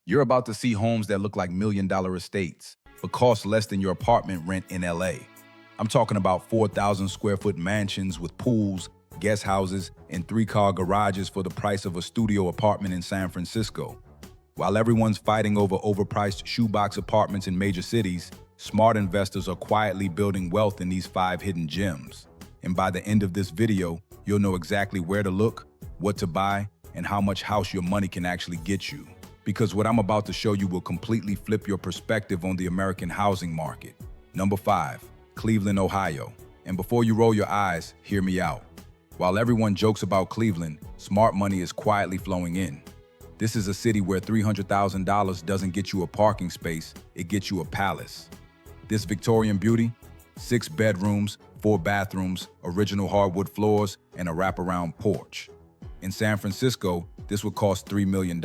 You're about to see homes that look like million-dollar estates, but cost less than your apartment rent in LA. I'm talking about 4,000 square foot mansions with pools, guest houses, and three-car garages for the price of a studio apartment in San Francisco. While everyone's fighting over overpriced shoebox apartments in major cities, smart investors are quietly building wealth in these 5 hidden gems. And by the end of this video, you'll know exactly where to look, what to buy, and how much house your money can actually get you. Because what I'm about to show you will completely flip your perspective on the American housing market. Number 5, Cleveland, Ohio. And before you roll your eyes, hear me out. While everyone jokes about Cleveland, smart money is quietly flowing in. This is a city where $300,000 doesn't get you a parking space, it gets you a palace. This Victorian beauty, 6 bedrooms, 4 bathrooms, original hardwood floors, and a wraparound porch. In San Francisco, this would cost $3 million.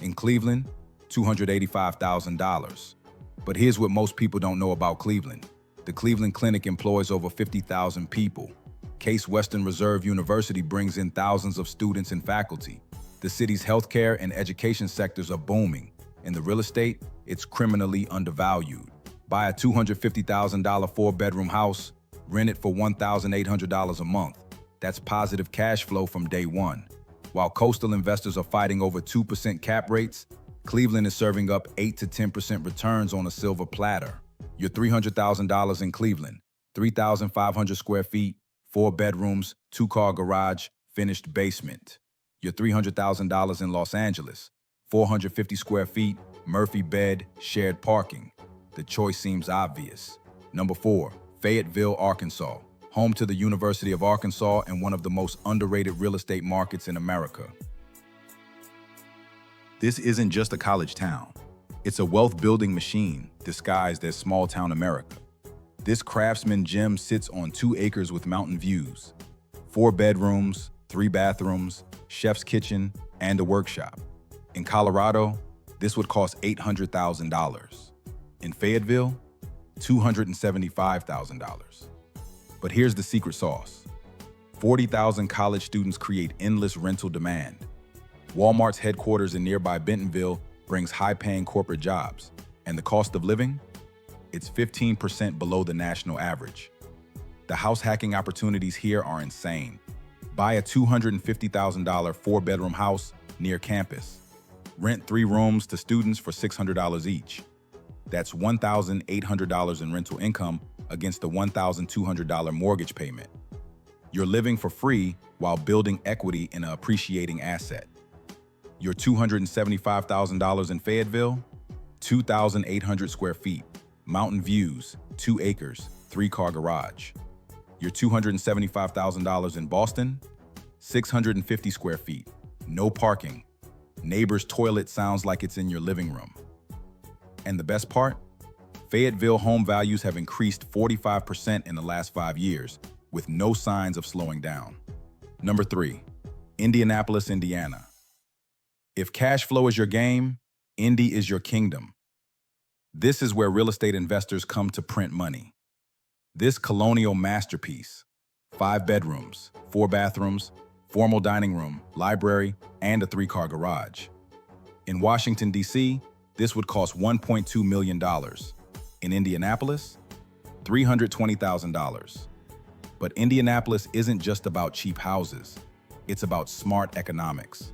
In Cleveland, $285,000. But here's what most people don't know about Cleveland. The Cleveland Clinic employs over 50,000 people. Case Western Reserve University brings in thousands of students and faculty. The city's healthcare and education sectors are booming. In the real estate, it's criminally undervalued. Buy a $250,000 4-bedroom house, rent it for $1,800 a month. That's positive cash flow from day one. While coastal investors are fighting over 2% cap rates, Cleveland is serving up 8 to 10% returns on a silver platter. Your $300,000 in Cleveland, 3,500 square feet, 4 bedrooms, 2-car garage, finished basement. Your $300,000 in Los Angeles, 450 square feet, Murphy bed, shared parking. The choice seems obvious. Number 4, Fayetteville, Arkansas. Home to the University of Arkansas and one of the most underrated real estate markets in America. This isn't just a college town. It's a wealth-building machine disguised as small-town America. This craftsman gem sits on 2 acres with mountain views, 4 bedrooms, 3 bathrooms, chef's kitchen, and a workshop. In Colorado, this would cost $800,000. In Fayetteville, $275,000. But here's the secret sauce. 40,000 college students create endless rental demand. Walmart's headquarters in nearby Bentonville brings high-paying corporate jobs. And the cost of living? It's 15% below the national average. The house hacking opportunities here are insane. Buy a $250,000 4-bedroom house near campus. Rent 3 rooms to students for $600 each. That's $1,800 in rental income against a $1,200 mortgage payment. You're living for free while building equity in an appreciating asset. Your $275,000 in Fayetteville, 2,800 square feet, mountain views, 2 acres, 3-car garage. Your $275,000 in Boston, 650 square feet, no parking. Neighbor's toilet sounds like it's in your living room. And the best part? Fayetteville home values have increased 45% in the last 5 years, with no signs of slowing down. Number 3, Indianapolis, Indiana. If cash flow is your game, Indy is your kingdom. This is where real estate investors come to print money. This colonial masterpiece, 5 bedrooms, 4 bathrooms, formal dining room, library, and a 3-car garage. In Washington, D.C., this would cost $1.2 million. In Indianapolis, $320,000. But Indianapolis isn't just about cheap houses. It's about smart economics.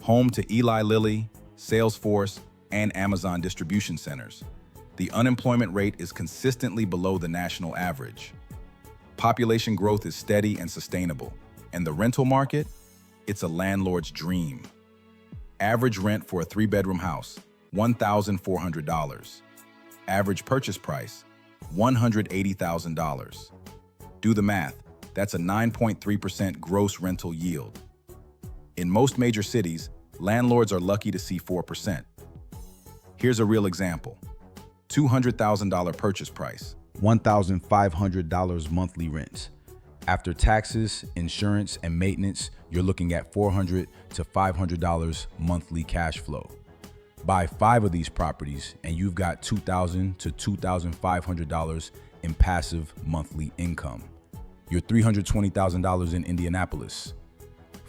Home to Eli Lilly, Salesforce, and Amazon distribution centers, the unemployment rate is consistently below the national average. Population growth is steady and sustainable. And the rental market? It's a landlord's dream. Average rent for a 3-bedroom house, $1,400. Average purchase price, $180,000. Do the math, that's a 9.3% gross rental yield. In most major cities, landlords are lucky to see 4%. Here's a real example. $200,000 purchase price, $1,500 monthly rent. After taxes, insurance, and maintenance, you're looking at $400 to $500 monthly cash flow. Buy 5 of these properties and you've got $2,000 to $2,500 in passive monthly income. Your $320,000 in Indianapolis,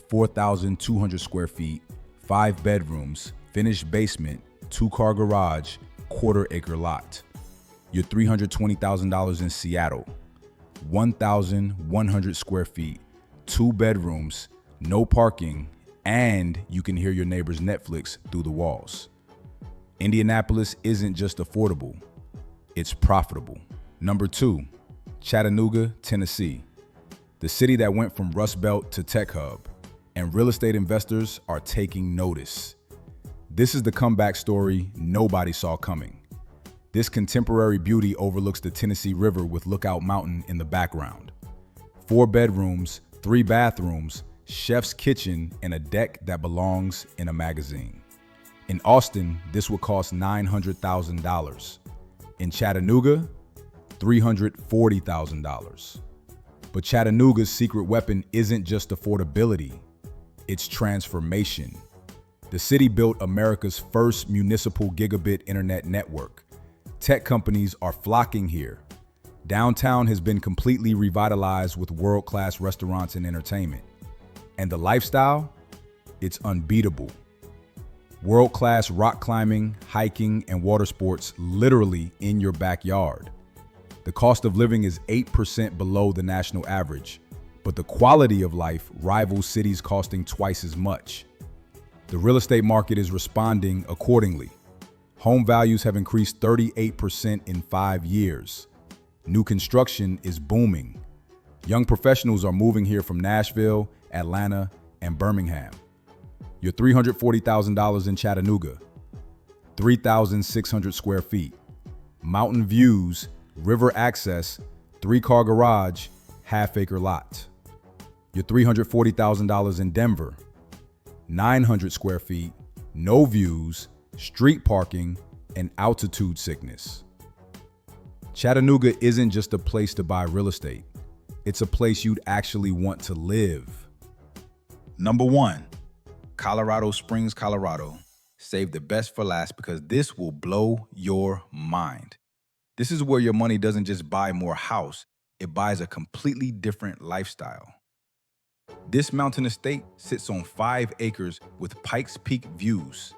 4,200 square feet, 5 bedrooms, finished basement, 2-car garage, quarter-acre lot. Your $320,000 in Seattle, 1,100 square feet, 2 bedrooms, no parking, and you can hear your neighbor's Netflix through the walls. Indianapolis isn't just affordable, it's profitable. Number 2, Chattanooga, Tennessee, the city that went from Rust Belt to tech hub, and real estate investors are taking notice. This is the comeback story nobody saw coming. This contemporary beauty overlooks the Tennessee River with Lookout Mountain in the background. 4 bedrooms, 3 bathrooms, chef's kitchen, and a deck that belongs in a magazine. In Austin, this would cost $900,000. In Chattanooga, $340,000. But Chattanooga's secret weapon isn't just affordability, it's transformation. The city built America's first municipal gigabit internet network. Tech companies are flocking here. Downtown has been completely revitalized with world-class restaurants and entertainment. And the lifestyle? It's unbeatable. World-class rock climbing, hiking, and water sports literally in your backyard. The cost of living is 8% below the national average, but the quality of life rivals cities costing twice as much. The real estate market is responding accordingly. Home values have increased 38% in 5 years. New construction is booming. Young professionals are moving here from Nashville, Atlanta, and Birmingham. Your $340,000 in Chattanooga, 3,600 square feet, mountain views, river access, 3-car garage, half-acre lot. Your $340,000 in Denver, 900 square feet, no views, street parking, and altitude sickness. Chattanooga isn't just a place to buy real estate. It's a place you'd actually want to live. Number 1, Colorado Springs, Colorado. Save the best for last because this will blow your mind. This is where your money doesn't just buy more house, it buys a completely different lifestyle. This mountain estate sits on 5 acres with Pikes Peak views,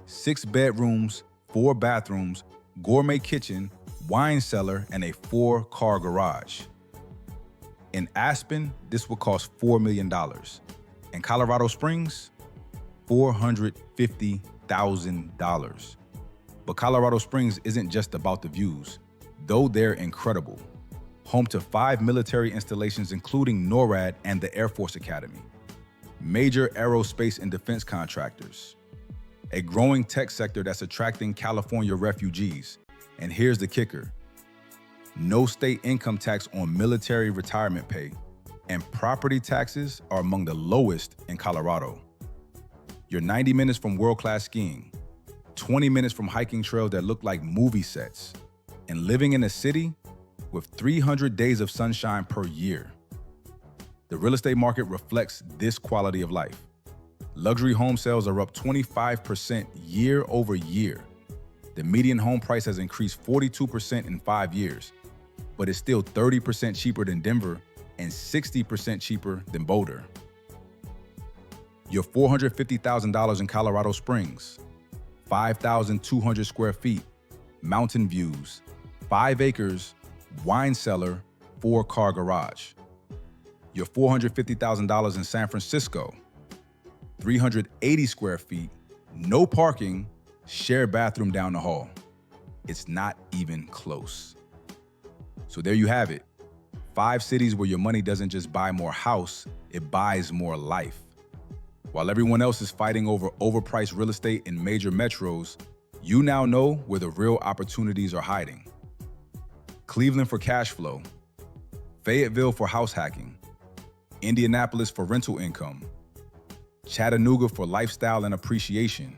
6 bedrooms, 4 bathrooms, gourmet kitchen, wine cellar, and a 4-car garage. In Aspen, this will cost $4 million. In Colorado Springs, $450,000. But Colorado Springs isn't just about the views, though they're incredible. Home to 5 military installations, including NORAD and the Air Force Academy, major aerospace and defense contractors, a growing tech sector that's attracting California refugees. And here's the kicker: no state income tax on military retirement pay, and property taxes are among the lowest in Colorado. You're 90 minutes from world-class skiing, 20 minutes from hiking trails that look like movie sets, and living in a city with 300 days of sunshine per year. The real estate market reflects this quality of life. Luxury home sales are up 25% year over year. The median home price has increased 42% in 5 years, but it's still 30% cheaper than Denver and 60% cheaper than Boulder. Your $450,000 in Colorado Springs, 5,200 square feet, mountain views, 5 acres, wine cellar, 4-car garage. Your $450,000 in San Francisco, 380 square feet, no parking, shared bathroom down the hall. It's not even close. So there you have it. 5 cities where your money doesn't just buy more house, it buys more life. While everyone else is fighting over overpriced real estate in major metros, you now know where the real opportunities are hiding. Cleveland for cash flow, Fayetteville for house hacking, Indianapolis for rental income, Chattanooga for lifestyle and appreciation,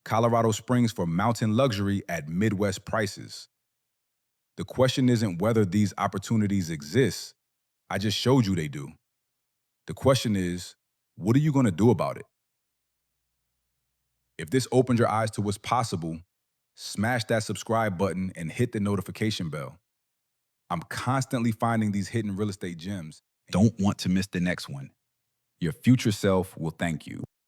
Colorado Springs for mountain luxury at Midwest prices. The question isn't whether these opportunities exist. I just showed you they do. The question is, what are you going to do about it? If this opened your eyes to what's possible, smash that subscribe button and hit the notification bell. I'm constantly finding these hidden real estate gems. Don't want to miss the next one. Your future self will thank you.